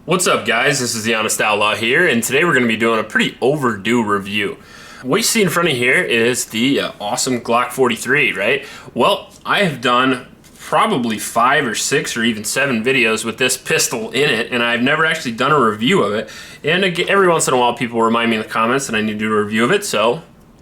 What's up, guys? This is the Honest Outlaw here, and today we're going to be doing a pretty overdue review. What you see in front of you here is the awesome Glock 43, right? Well, I have done probably 5 or 6 or even 7 videos with this pistol in it, and I've never actually done a review of it. And again, every once in a while people remind me in the comments that I need to do a review of it, so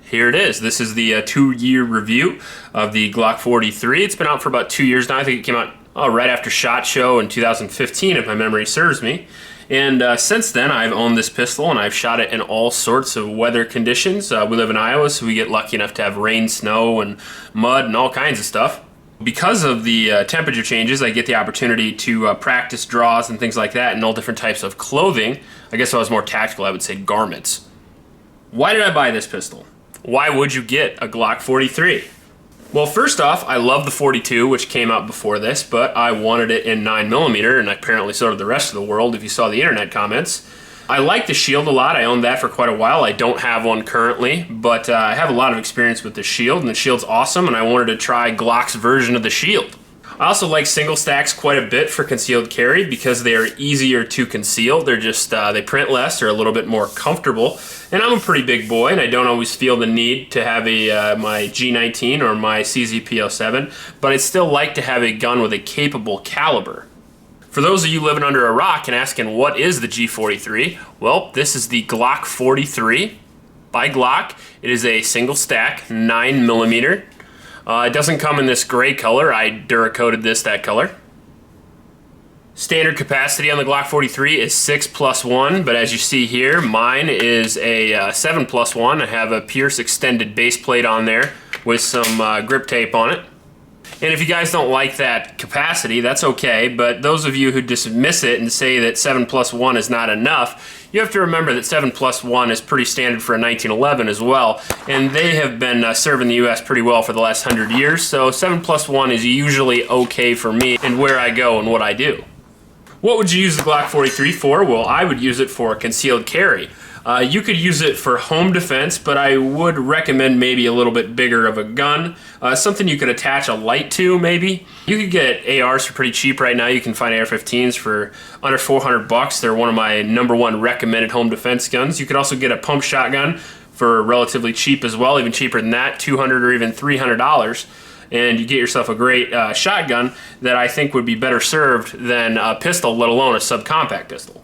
here it is. This is the 2-year review of the Glock 43. It's been out for about 2 years now. I think it came out right after SHOT Show in 2015, if my memory serves me. And since then, I've owned this pistol, and I've shot it in all sorts of weather conditions. We live in Iowa, so we get lucky enough to have rain, snow, and mud, and all kinds of stuff. Because of the temperature changes, I get the opportunity to practice draws and things like that in all different types of clothing. I guess if I was more tactical, I would say garments. Why did I buy this pistol? Why would you get a Glock 43? Well, first off, I love the 42, which came out before this, but I wanted it in 9mm, and apparently so did the rest of the world if you saw the internet comments. I like the shield a lot. I owned that for quite a while. I don't have one currently, but I have a lot of experience with the shield, and the shield's awesome, and I wanted to try Glock's version of the shield. I also like single stacks quite a bit for concealed carry because they are easier to conceal. They're just, they print less, they're a little bit more comfortable. And I'm a pretty big boy, and I don't always feel the need to have my G19 or my CZP-07, but I'd still like to have a gun with a capable caliber. For those of you living under a rock and asking what is the G43, well, this is the Glock 43 by Glock. It is a single stack, 9mm. It doesn't come in this gray color. I Duracoated that color. Standard capacity on the Glock 43 is 6+1, but as you see here, mine is a 7+1. I have a Pierce extended base plate on there with some grip tape on it. And if you guys don't like that capacity, that's okay, but those of you who dismiss it and say that 7+1 is not enough, you have to remember that 7+1 is pretty standard for a 1911 as well, and they have been serving the US pretty well for the last 100 years, so 7+1 is usually okay for me and where I go and what I do. What would you use the Glock 43 for? Well, I would use it for concealed carry. You could use it for home defense, but I would recommend maybe a little bit bigger of a gun. Something you could attach a light to, maybe. You could get ARs for pretty cheap right now. You can find AR-15s for under 400 bucks. They're one of my #1 recommended home defense guns. You could also get a pump shotgun for relatively cheap as well, even cheaper than that, $200 or even $300. And you get yourself a great shotgun that I think would be better served than a pistol, let alone a subcompact pistol.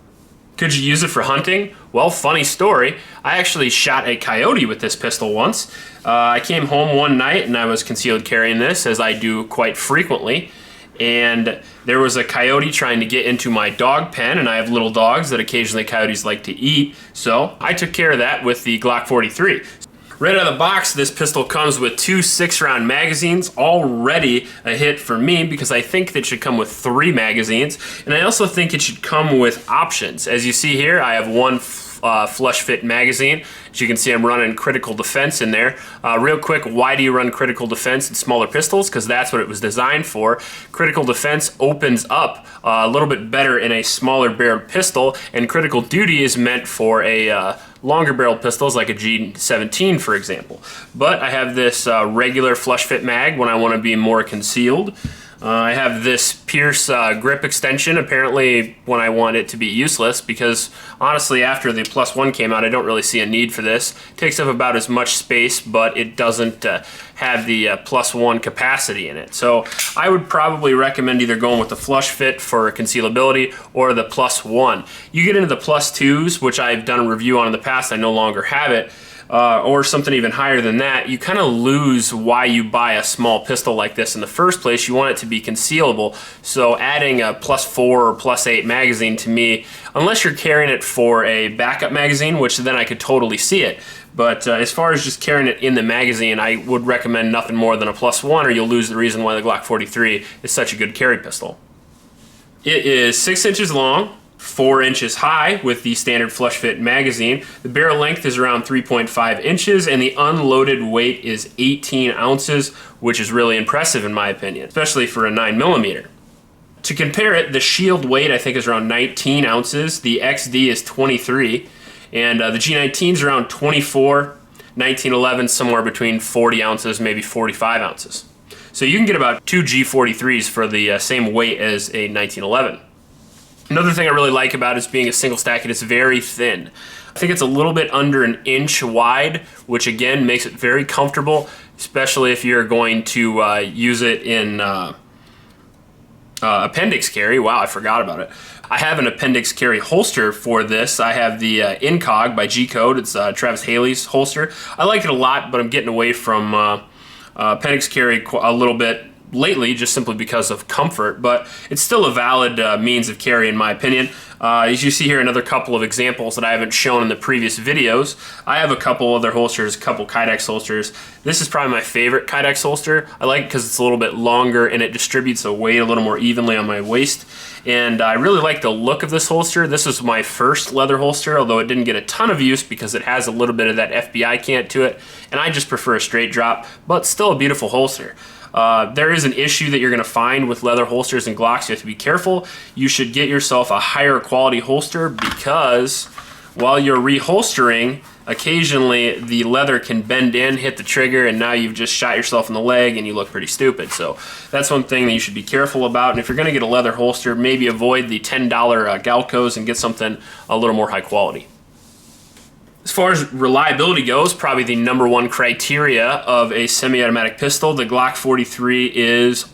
Could you use it for hunting? Well, funny story. I actually shot a coyote with this pistol once. I came home one night and I was concealed carrying this, as I do quite frequently. And there was a coyote trying to get into my dog pen, and I have little dogs that occasionally coyotes like to eat. So I took care of that with the Glock 43. Right out of the box, this pistol comes with 2 6-round magazines, already a hit for me because I think it should come with 3 magazines, and I also think it should come with options. As you see here, I have one flush fit magazine. As you can see, I'm running critical defense in there. Real quick, why do you run critical defense in smaller pistols? Because that's what it was designed for. Critical defense opens up a little bit better in a smaller barreled pistol, and critical duty is meant for a longer barreled pistols like a G17, for example. But I have this regular flush fit mag when I want to be more concealed. I have this Pierce grip extension, apparently when I want it to be useless, because honestly after the +1 came out I don't really see a need for this. It takes up about as much space, but it doesn't have the +1 capacity in it. So I would probably recommend either going with the flush fit for concealability or the +1. You get into the +2s, which I've done a review on in the past, I no longer have it, or something even higher than that, you kind of lose why you buy a small pistol like this in the first place. You want it to be concealable, so adding a +4 or +8 magazine to me, unless you're carrying it for a backup magazine, which then I could totally see it, but as far as just carrying it in the magazine, I would recommend nothing more than a +1, or you'll lose the reason why the Glock 43 is such a good carry pistol. It is 6 inches long, 4 inches high with the standard flush fit magazine. The barrel length is around 3.5 inches, and the unloaded weight is 18 ounces, which is really impressive in my opinion, especially for a 9mm. To compare it, the shield weight I think is around 19 ounces, the XD is 23, and the G19 is around 24, 1911 somewhere between 40 ounces, maybe 45 ounces. So you can get about 2 G43s for the same weight as a 1911. Another thing I really like about it is being a single stack, it is very thin. I think it's a little bit under an inch wide, which again makes it very comfortable, especially if you're going to use it in appendix carry. Wow, I forgot about it. I have an appendix carry holster for this. I have the Incog by G-Code. It's Travis Haley's holster. I like it a lot, but I'm getting away from appendix carry a little bit lately, just simply because of comfort, but it's still a valid means of carry in my opinion. As you see here, another couple of examples that I haven't shown in the previous videos. I have a couple other holsters, a couple Kydex holsters. This is probably my favorite Kydex holster. I like it because it's a little bit longer and it distributes the weight a little more evenly on my waist. And I really like the look of this holster. This is my first leather holster, although it didn't get a ton of use because it has a little bit of that FBI cant to it, and I just prefer a straight drop, but still a beautiful holster. There is an issue that you're going to find with leather holsters and Glocks. You have to be careful. You should get yourself a higher quality holster because while you're reholstering, occasionally the leather can bend in, hit the trigger, and now you've just shot yourself in the leg and you look pretty stupid. So that's one thing that you should be careful about. And if you're going to get a leather holster, maybe avoid the $10 Galcos and get something a little more high quality. As far as reliability goes, probably the #1 criteria of a semi-automatic pistol, the Glock 43 is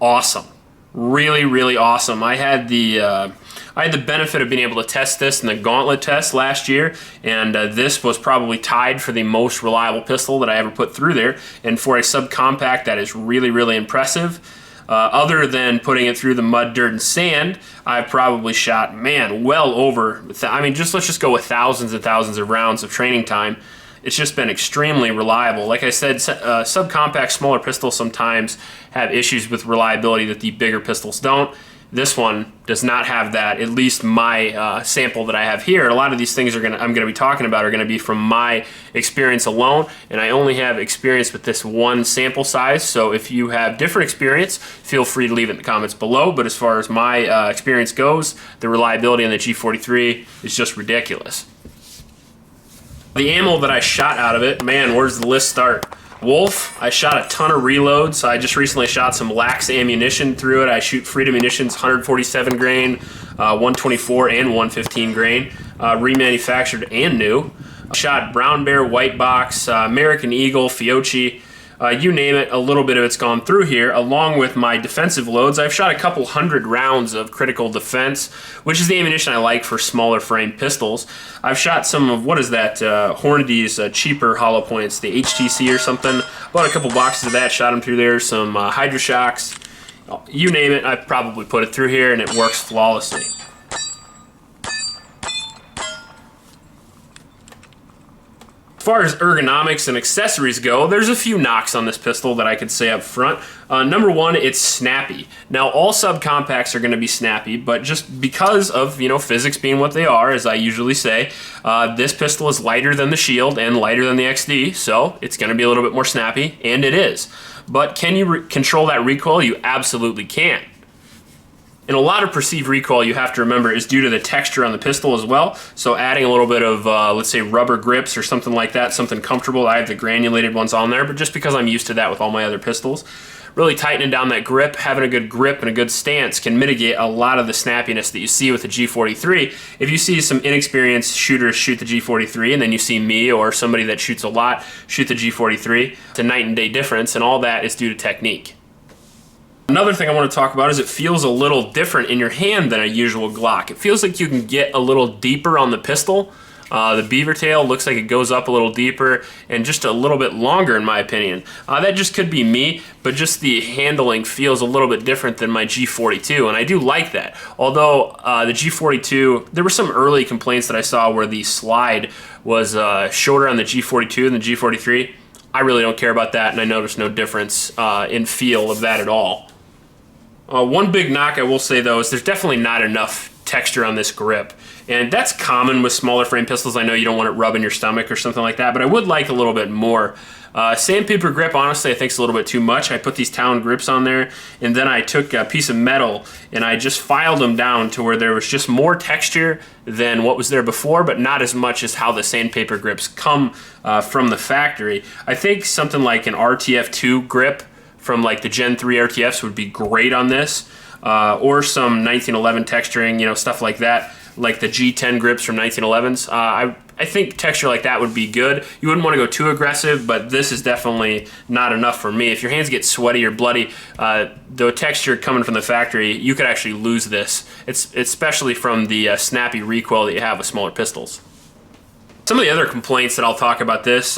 awesome. Really, really awesome. I had the benefit of being able to test this in the Gauntlet test last year, and this was probably tied for the most reliable pistol that I ever put through there. And for a subcompact, that is really, really impressive. Other than putting it through the mud, dirt, and sand, I've probably shot, man, well over, I mean, let's just go with thousands and thousands of rounds of training time. It's just been extremely reliable. Like I said, subcompact, smaller pistols sometimes have issues with reliability that the bigger pistols don't. This one does not have that, at least my sample that I have here. A lot of these things I'm going to be talking about are going to be from my experience alone, and I only have experience with this one sample size, so if you have different experience, feel free to leave it in the comments below, but as far as my experience goes, the reliability on the G43 is just ridiculous. The ammo that I shot out of it, man, where's the list start? Wolf, I shot a ton of reloads. I just recently shot some lax ammunition through it. I shoot Freedom Munitions 147 grain, 124 and 115 grain, remanufactured and new. I shot Brown Bear, White Box, American Eagle, Fiocchi, you name it, a little bit of it's gone through here, along with my defensive loads. I've shot a couple hundred rounds of critical defense, which is the ammunition I like for smaller frame pistols. I've shot some of, what is that, Hornady's cheaper hollow points, the HTC or something. Bought a couple boxes of that, shot them through there, some Hydroshocks. You name it, I've probably put it through here, and it works flawlessly. As far as ergonomics and accessories go, there's a few knocks on this pistol that I could say up front. #1, it's snappy. Now, all subcompacts are going to be snappy, but just because of, physics being what they are, as I usually say, this pistol is lighter than the Shield and lighter than the XD, so it's going to be a little bit more snappy, and it is. But can you control that recoil? You absolutely can. And a lot of perceived recoil, you have to remember, is due to the texture on the pistol as well. So adding a little bit of, let's say, rubber grips or something like that, something comfortable. I have the granulated ones on there, but just because I'm used to that with all my other pistols, really tightening down that grip, having a good grip and a good stance can mitigate a lot of the snappiness that you see with the G43. If you see some inexperienced shooters shoot the G43, and then you see me or somebody that shoots a lot shoot the G43, it's a night and day difference, and all that is due to technique. Another thing I want to talk about is it feels a little different in your hand than a usual Glock. It feels like you can get a little deeper on the pistol. The beaver tail looks like it goes up a little deeper and just a little bit longer in my opinion. That just could be me, but just the handling feels a little bit different than my G42, and I do like that. Although the G42, there were some early complaints that I saw where the slide was shorter on the G42 than the G43. I really don't care about that, and I noticed no difference in feel of that at all. One big knock I will say though is there's definitely not enough texture on this grip, and that's common with smaller frame pistols. I know you don't want it rubbing your stomach or something like that, but I would like a little bit more. Sandpaper grip, honestly, I think is a little bit too much. I put these Talon grips on there, and then I took a piece of metal and I just filed them down to where there was just more texture than what was there before, but not as much as how the sandpaper grips come from the factory. I think something like an RTF2 grip from like the Gen 3 RTFs would be great on this. or some 1911 texturing, you know, stuff like that, like the G10 grips from 1911s. I think texture like that would be good. You wouldn't want to go too aggressive, but this is definitely not enough for me. If your hands get sweaty or bloody, the texture coming from the factory, you could actually lose this. It's especially from the snappy recoil that you have with smaller pistols. Some of the other complaints that I'll talk about this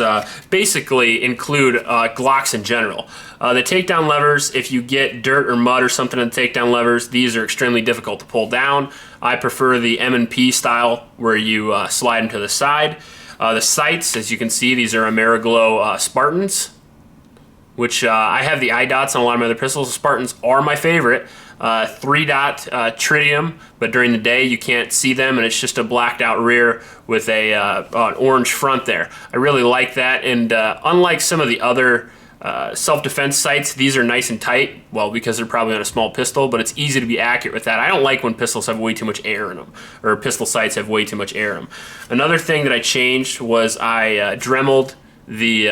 basically include Glocks in general. The takedown levers, if you get dirt or mud or something in the takedown levers, these are extremely difficult to pull down. I prefer the M&P style where you slide them to the side. The sights, as you can see, these are Ameriglow Spartans, which I have the eye dots on a lot of my other pistols. The Spartans are my favorite. 3-dot tritium, but during the day you can't see them, and it's just a blacked out rear with an orange front there. I really like that, and unlike some of the other self-defense sights, these are nice and tight, well, because they're probably on a small pistol, but it's easy to be accurate with that. I don't like when pistols have way too much air in them, or pistol sights have way too much air in them. Another thing that I changed was I Dremeled the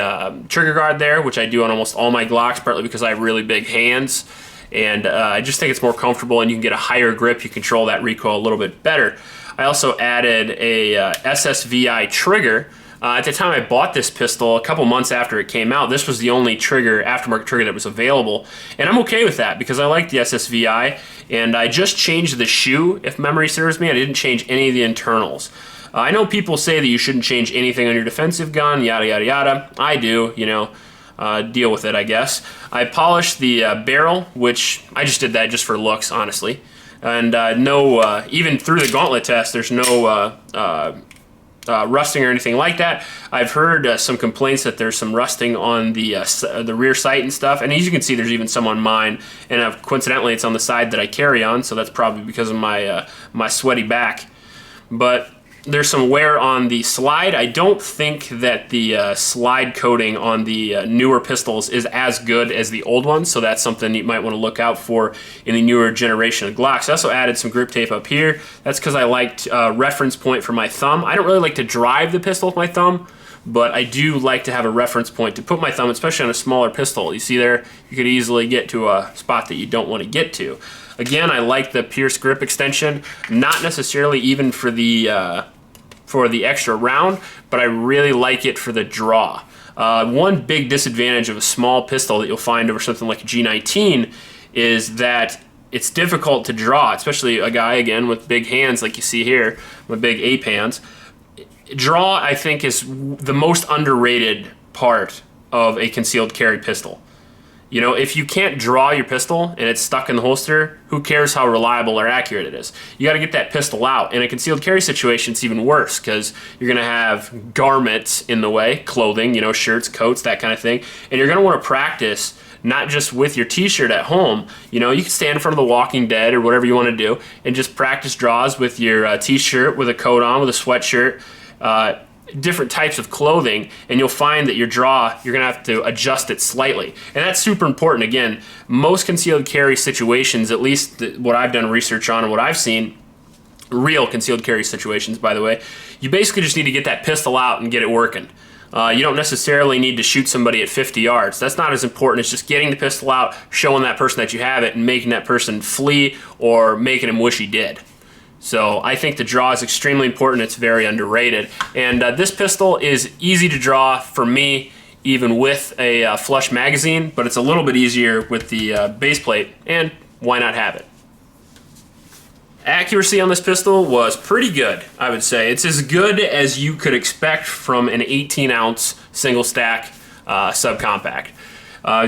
trigger guard there, which I do on almost all my Glocks, partly because I have really big hands. And I just think it's more comfortable, and you can get a higher grip. You control that recoil a little bit better. I also added a SSVI trigger. At the time I bought this pistol, a couple months after it came out, this was the only trigger, aftermarket trigger, that was available. And I'm okay with that because I like the SSVI, and I just changed the shoe, if memory serves me. I didn't change any of the internals. I know people say that you shouldn't change anything on your defensive gun, yada, yada, yada. I do, you know. Deal with it, I guess. I polished the barrel, which I just did that just for looks, honestly. And even through the gauntlet test, there's no rusting or anything like that. I've heard some complaints that there's some rusting on the rear sight and stuff, and as you can see, there's even some on mine, and coincidentally, it's on the side that I carry on, so that's probably because of my my sweaty back. But there's some wear on the slide. I don't think that the slide coating on the newer pistols is as good as the old ones, so that's something you might want to look out for in the newer generation of Glocks. I also added some grip tape up here. That's because I liked a reference point for my thumb. I don't really like to drive the pistol with my thumb, but I do like to have a reference point to put my thumb, especially on a smaller pistol. You see there, you could easily get to a spot that you don't want to get to. Again, I like the Pierce grip extension, not necessarily even for the extra round, but I really like it for the draw. One big disadvantage of a small pistol that you'll find over something like a G19 is that it's difficult to draw, especially a guy, again, with big hands like you see here, with big ape hands. Draw, I think, is the most underrated part of a concealed carry pistol. You know, if you can't draw your pistol and it's stuck in the holster, who cares how reliable or accurate it is? You got to get that pistol out. In a concealed carry situation, it's even worse because you're going to have garments in the way, clothing, you know, shirts, coats, that kind of thing. And you're going to want to practice not just with your t-shirt at home. You know, you can stand in front of The Walking Dead or whatever you want to do and just practice draws with your t-shirt, with a coat on, with a sweatshirt, different types of clothing, and you'll find that your draw, you're gonna have to adjust it slightly. And that's super important. Again, most concealed carry situations, at least what I've done research on and what I've seen, real concealed carry situations, by the way, you basically just need to get that pistol out and get it working. You don't necessarily need to shoot somebody at 50 yards. That's not as important. It's just getting the pistol out, showing that person that you have it, and making that person flee or making him wish he did. So I think the draw is extremely important. It's very underrated. And this pistol is easy to draw for me, even with a flush magazine, but it's a little bit easier with the base plate, and why not have it? Accuracy on this pistol was pretty good, I would say. It's as good as you could expect from an 18-ounce single stack subcompact.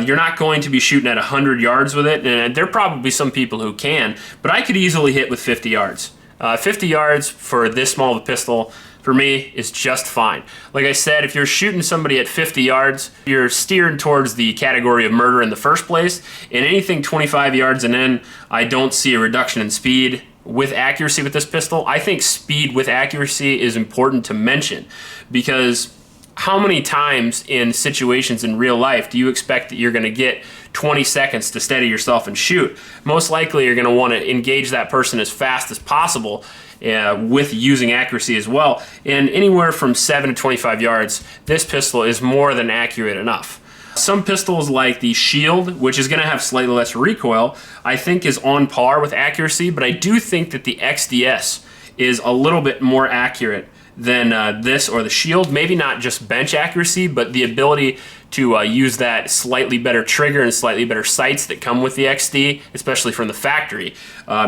You're not going to be shooting at 100 yards with it, and there are probably some people who can, but I could easily hit with 50 yards. 50 yards for this small of a pistol, for me, is just fine. Like I said, if you're shooting somebody at 50 yards, you're steered towards the category of murder in the first place, and anything 25 yards and in, I don't see a reduction in speed with accuracy with this pistol. I think speed with accuracy is important to mention, because how many times in situations in real life do you expect that you're going to get 20 seconds to steady yourself and shoot? Most likely you're going to want to engage that person as fast as possible with using accuracy as well. And anywhere from 7 to 25 yards, this pistol is more than accurate enough. Some pistols like the Shield, which is going to have slightly less recoil, I think is on par with accuracy, but I do think that the XDS is a little bit more accurate than this or the Shield. Maybe not just bench accuracy, but the ability to use that slightly better trigger and slightly better sights that come with the XD, especially from the factory,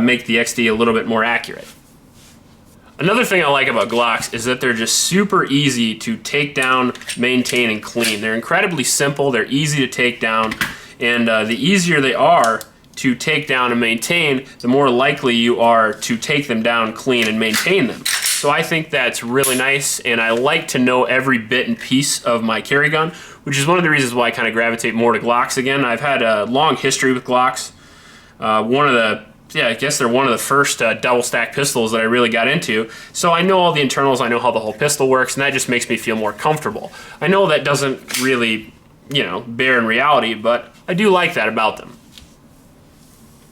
make the XD a little bit more accurate. Another thing I like about Glocks is that they're just super easy to take down, maintain, and clean. They're incredibly simple, they're easy to take down, and the easier they are to take down and maintain, the more likely you are to take them down, clean, and maintain them. So I think that's really nice, and I like to know every bit and piece of my carry gun, which is one of the reasons why I kind of gravitate more to Glocks again. I've had a long history with Glocks. I guess they're one of the first double stack pistols that I really got into. So I know all the internals, I know how the whole pistol works, and that just makes me feel more comfortable. I know that doesn't really, bear in reality, but I do like that about them.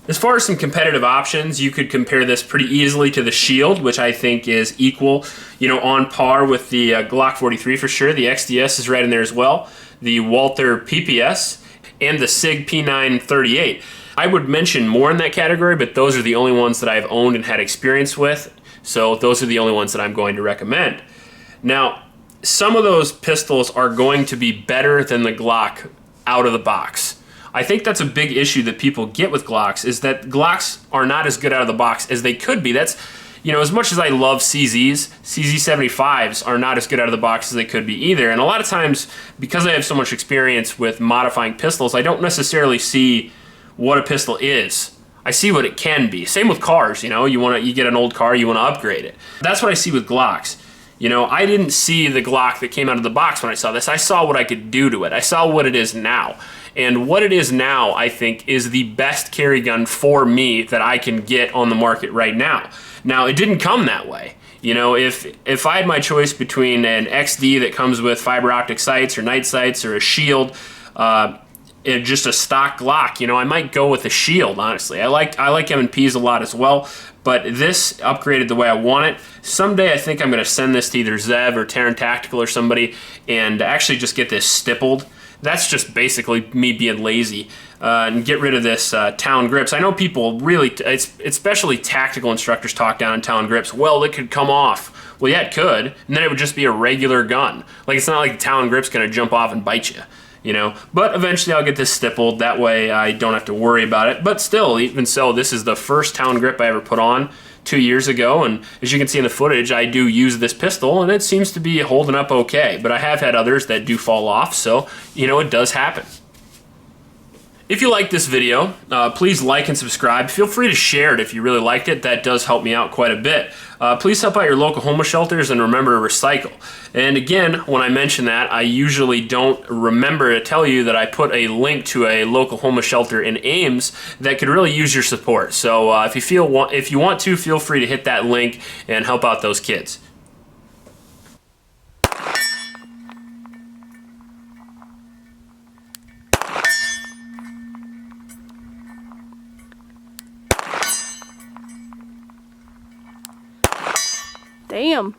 As far as some competitive options, you could compare this pretty easily to the Shield, which I think is equal, on par with the Glock 43 for sure. The XDS is right in there as well. The Walther PPS and the SIG P938. I would mention more in that category, but those are the only ones that I've owned and had experience with, so those are the only ones that I'm going to recommend. Now, some of those pistols are going to be better than the Glock out of the box. I think that's a big issue that people get with Glocks, is that Glocks are not as good out of the box as they could be. That's, as much as I love CZs, CZ75s are not as good out of the box as they could be either. And a lot of times, because I have so much experience with modifying pistols, I don't necessarily see what a pistol is. I see what it can be. Same with cars, you get an old car, you want to upgrade it. That's what I see with Glocks. I didn't see the Glock that came out of the box when I saw this. I saw what I could do to it. I saw what it is now. And what it is now, I think, is the best carry gun for me that I can get on the market right now. Now, it didn't come that way. If I had my choice between an XD that comes with fiber optic sights or night sights or a Shield, just a stock Glock, I might go with a Shield, honestly. I like M&Ps a lot as well, but this upgraded the way I want it. Someday I think I'm going to send this to either Zev or Terran Tactical or somebody and actually just get this stippled. That's just basically me being lazy and get rid of this Town grips. I know people really, especially tactical instructors, talk down on Town grips. Well, it could come off. Well, yeah, it could, and then it would just be a regular gun. Like, it's not like the Town grip's going to jump off and bite you. But eventually I'll get this stippled, that way I don't have to worry about it. But still, even so, this is the first Town grip I ever put on 2 years ago, and as you can see in the footage, I do use this pistol, and it seems to be holding up okay. But I have had others that do fall off, so, it does happen. If you liked this video, please like and subscribe. Feel free to share it if you really liked it. That does help me out quite a bit. Please help out your local homeless shelters and remember to recycle. And again, when I mention that, I usually don't remember to tell you that I put a link to a local homeless shelter in Ames that could really use your support. So if you want to, feel free to hit that link and help out those kids. Damn.